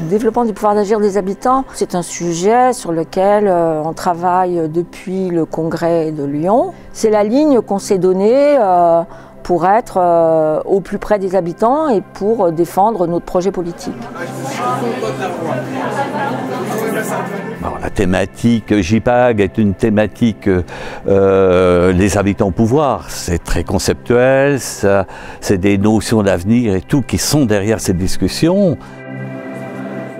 Le développement du pouvoir d'agir des habitants, c'est un sujet sur lequel on travaille depuis le congrès de Lyon. C'est la ligne qu'on s'est donnée pour être au plus près des habitants et pour défendre notre projet politique. Alors, la thématique JPAG est une thématique les habitants au pouvoir. C'est très conceptuel, c'est des notions d'avenir et tout qui sont derrière ces discussions.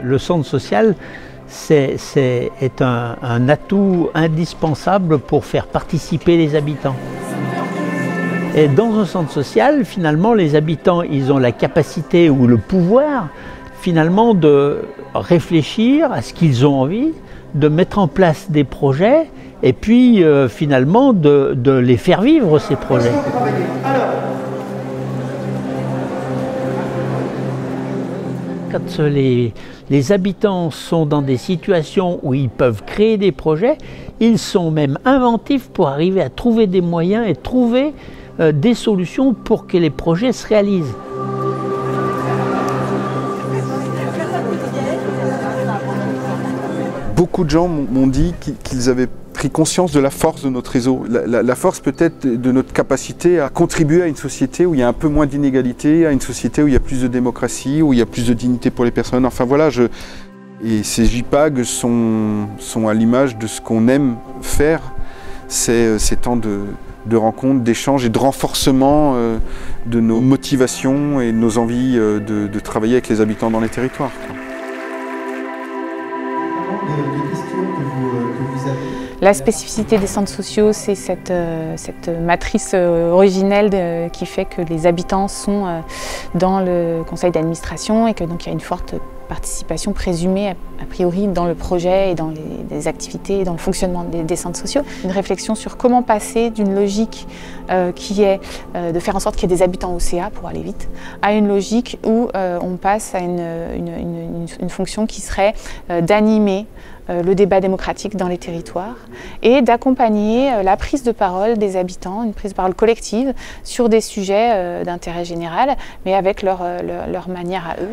Le centre social est un atout indispensable pour faire participer les habitants. Et dans un centre social, finalement, les habitants, ils ont la capacité ou le pouvoir, finalement, de réfléchir à ce qu'ils ont envie, de mettre en place des projets et puis, finalement, de les faire vivre, ces projets. Quand les habitants sont dans des situations où ils peuvent créer des projets, ils sont même inventifs pour arriver à trouver des moyens et trouver des solutions pour que les projets se réalisent. Beaucoup de gens m'ont dit qu'ils avaient pris conscience de la force de notre réseau, la force peut-être de notre capacité à contribuer à une société où il y a un peu moins d'inégalités, à une société où il y a plus de démocratie, où il y a plus de dignité pour les personnes. Enfin voilà, et ces JPAG sont à l'image de ce qu'on aime faire, ces temps de rencontres, d'échanges et de renforcement de nos motivations et de nos envies de travailler avec les habitants dans les territoires. La spécificité des centres sociaux, c'est cette matrice originelle qui fait que les habitants sont dans le conseil d'administration et que donc il y a une forte participation présumée a priori dans le projet et dans les activités et dans le fonctionnement des centres sociaux. Une réflexion sur comment passer d'une logique qui est de faire en sorte qu'il y ait des habitants au CA pour aller vite, à une logique où on passe à une fonction qui serait d'animer le débat démocratique dans les territoires et d'accompagner la prise de parole des habitants, une prise de parole collective sur des sujets d'intérêt général, mais avec leur manière à eux.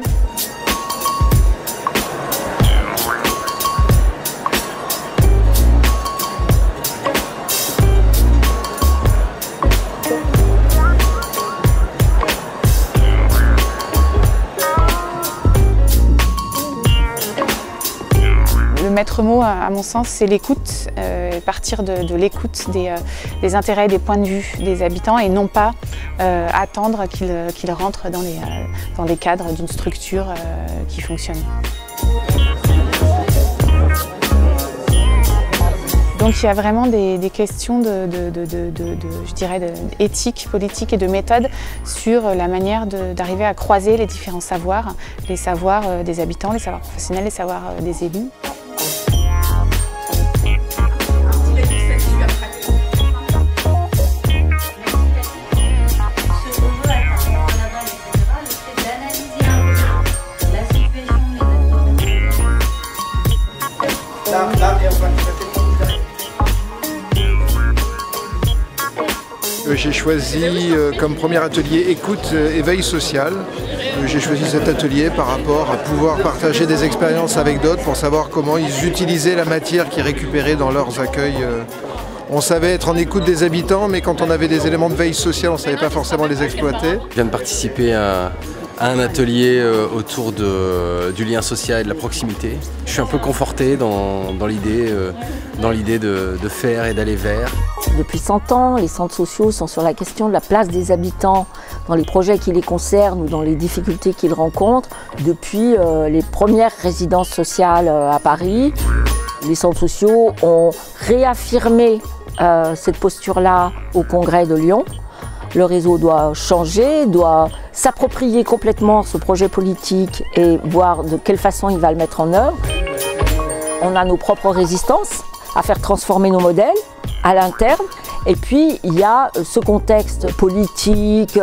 Le maître mot, à mon sens, c'est l'écoute, partir de l'écoute des intérêts et des points de vue des habitants et non pas attendre qu'ils rentrent dans les cadres d'une structure qui fonctionne. Donc il y a vraiment des questions je dirais, d'éthique, politique et de méthode sur la manière d'arriver à croiser les différents savoirs, les savoirs des habitants, les savoirs professionnels, les savoirs des élus. J'ai choisi comme premier atelier écoute et veille sociale. J'ai choisi cet atelier par rapport à pouvoir partager des expériences avec d'autres pour savoir comment ils utilisaient la matière qu'ils récupéraient dans leurs accueils. On savait être en écoute des habitants, mais quand on avait des éléments de veille sociale, on ne savait pas forcément les exploiter. Je viens de participer à un atelier autour du lien social et de la proximité. Je suis un peu conforté dans l'idée de faire et d'aller vers. Depuis 100 ans, les centres sociaux sont sur la question de la place des habitants dans les projets qui les concernent ou dans les difficultés qu'ils rencontrent. Depuis les premières résidences sociales à Paris, les centres sociaux ont réaffirmé cette posture-là au Congrès de Lyon. Le réseau doit changer, doit s'approprier complètement ce projet politique et voir de quelle façon il va le mettre en œuvre. On a nos propres résistances à faire transformer nos modèles à l'interne. Et puis, il y a ce contexte politique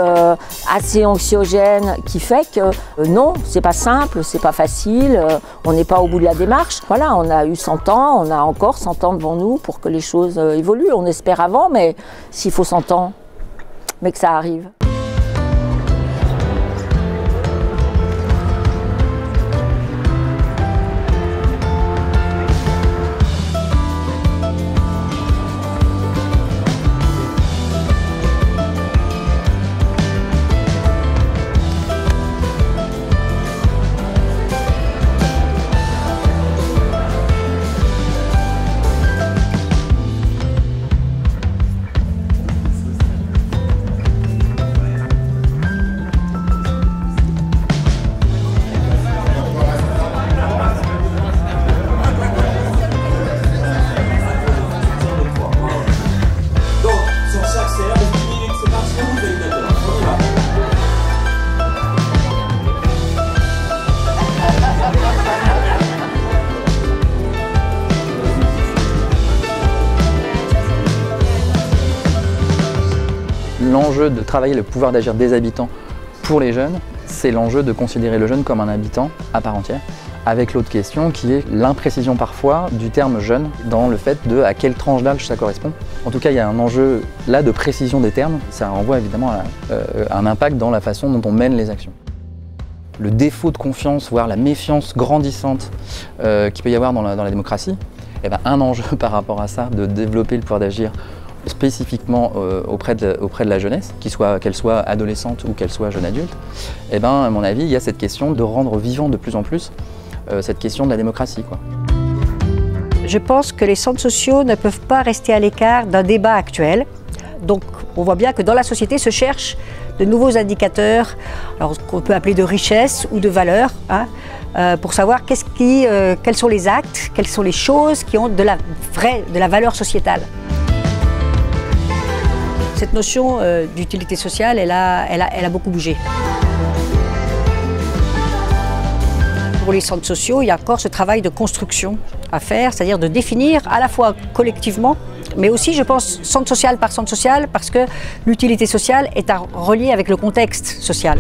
assez anxiogène qui fait que non, c'est pas simple, c'est pas facile, on n'est pas au bout de la démarche. Voilà, on a eu 100 ans, on a encore 100 ans devant nous pour que les choses évoluent. On espère avant, mais s'il faut 100 ans, mais que ça arrive. l'enjeu de travailler le pouvoir d'agir des habitants pour les jeunes, c'est l'enjeu de considérer le jeune comme un habitant à part entière, avec l'autre question qui est l'imprécision parfois du terme jeune dans le fait de à quelle tranche d'âge ça correspond. En tout cas, il y a un enjeu là de précision des termes, ça renvoie évidemment à un impact dans la façon dont on mène les actions. Le défaut de confiance, voire la méfiance grandissante qu'il peut y avoir dans la démocratie, eh ben, un enjeu par rapport à ça, de développer le pouvoir d'agir spécifiquement auprès de la jeunesse, qu'elle soit adolescente ou qu'elle soit jeune adulte, eh ben, à mon avis, il y a cette question de rendre vivant de plus en plus cette question de la démocratie, quoi. Je pense que les centres sociaux ne peuvent pas rester à l'écart d'un débat actuel. Donc on voit bien que dans la société se cherchent de nouveaux indicateurs, alors qu'on peut appeler de richesse ou de valeur, hein, pour savoir quels sont les actes, quelles sont les choses qui ont de la valeur sociétale. Cette notion d'utilité sociale, elle a beaucoup bougé. Pour les centres sociaux, il y a encore ce travail de construction à faire, c'est-à-dire de définir à la fois collectivement, mais aussi, je pense, centre social par centre social, parce que l'utilité sociale est à relier avec le contexte social.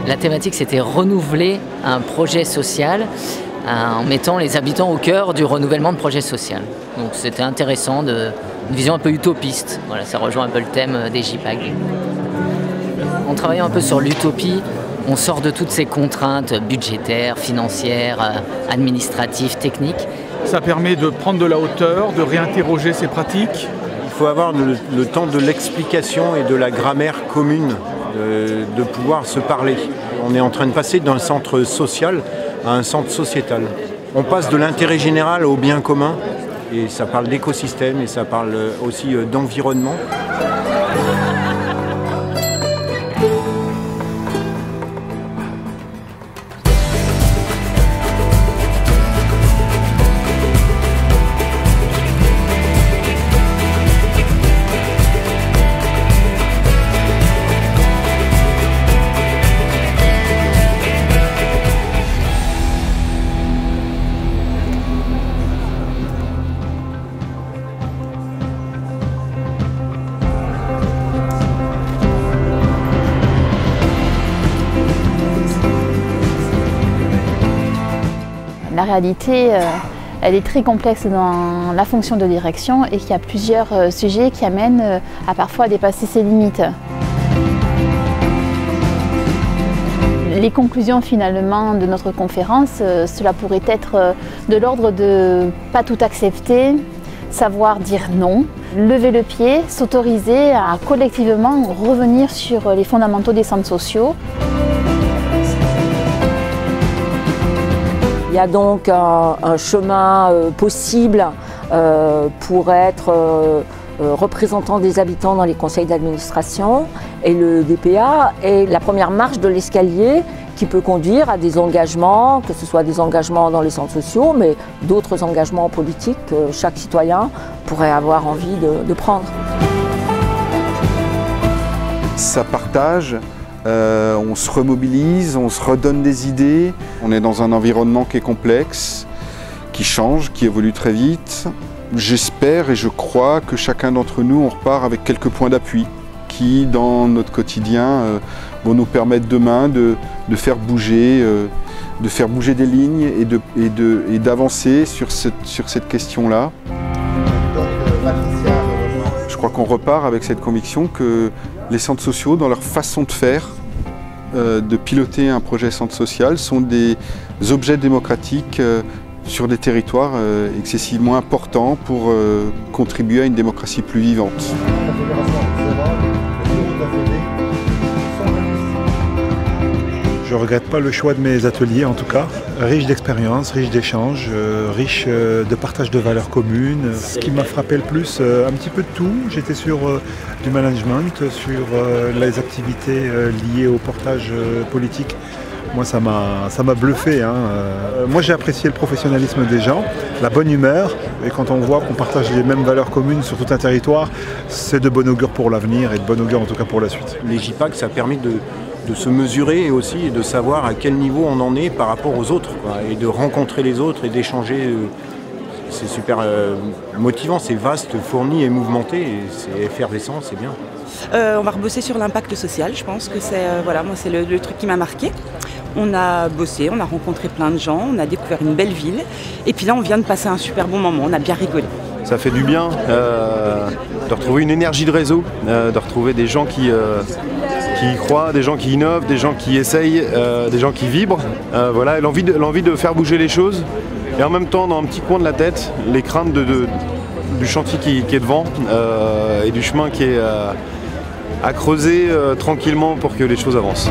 La thématique, c'était renouveler un projet social en mettant les habitants au cœur du renouvellement de projet social. Donc c'était intéressant, une vision un peu utopiste. Voilà, ça rejoint un peu le thème des JPAG. En travaillant un peu sur l'utopie, on sort de toutes ces contraintes budgétaires, financières, administratives, techniques. Ça permet de prendre de la hauteur, de réinterroger ces pratiques. Il faut avoir le temps de l'explication et de la grammaire commune, de pouvoir se parler. On est en train de passer d'un centre social à un centre sociétal. On passe de l'intérêt général au bien commun, et ça parle d'écosystème et ça parle aussi d'environnement. La réalité, elle est très complexe dans la fonction de direction et qu'il y a plusieurs sujets qui amènent à parfois dépasser ses limites. Les conclusions finalement de notre conférence, cela pourrait être de l'ordre de pas tout accepter, savoir dire non, lever le pied, s'autoriser à collectivement revenir sur les fondamentaux des centres sociaux. Il y a donc un chemin possible pour être représentant des habitants dans les conseils d'administration, et le DPA est la première marche de l'escalier qui peut conduire à des engagements, que ce soit des engagements dans les centres sociaux, mais d'autres engagements politiques que chaque citoyen pourrait avoir envie de prendre. Ça partage. On se remobilise, on se redonne des idées. On est dans un environnement qui est complexe, qui change, qui évolue très vite. J'espère et je crois que chacun d'entre nous, on repart avec quelques points d'appui qui, dans notre quotidien, vont nous permettre demain de faire bouger des lignes et d'avancer sur cette question-là. Je crois qu'on repart avec cette conviction que les centres sociaux, dans leur façon de faire, de piloter un projet centre social, sont des objets démocratiques sur des territoires excessivement importants pour contribuer à une démocratie plus vivante. Je Je ne regrette pas le choix de mes ateliers en tout cas. Riche d'expériences, riche d'échanges, riche de partage de valeurs communes. Ce qui m'a frappé le plus, un petit peu de tout. J'étais sur du management, sur les activités liées au portage politique. Moi, ça m'a bluffé. Moi, j'ai apprécié le professionnalisme des gens, la bonne humeur. Et quand on voit qu'on partage les mêmes valeurs communes sur tout un territoire, c'est de bon augure pour l'avenir et de bon augure en tout cas pour la suite. Les JPAC, ça a permis de se mesurer et aussi de savoir à quel niveau on en est par rapport aux autres, quoi, et de rencontrer les autres et d'échanger. C'est super motivant, c'est vaste, fourni et mouvementé, et c'est effervescent, c'est bien. On va rebosser sur l'impact social, je pense que c'est moi c'est le truc qui m'a marqué. On a bossé, on a rencontré plein de gens, on a découvert une belle ville, et puis là on vient de passer un super bon moment, on a bien rigolé. Ça fait du bien de retrouver une énergie de réseau, de retrouver des gens qui y croient, des gens qui innovent, des gens qui essayent, des gens qui vibrent. Voilà, l'envie de faire bouger les choses. Et en même temps, dans un petit coin de la tête, les craintes du chantier qui est devant et du chemin qui est à creuser tranquillement pour que les choses avancent.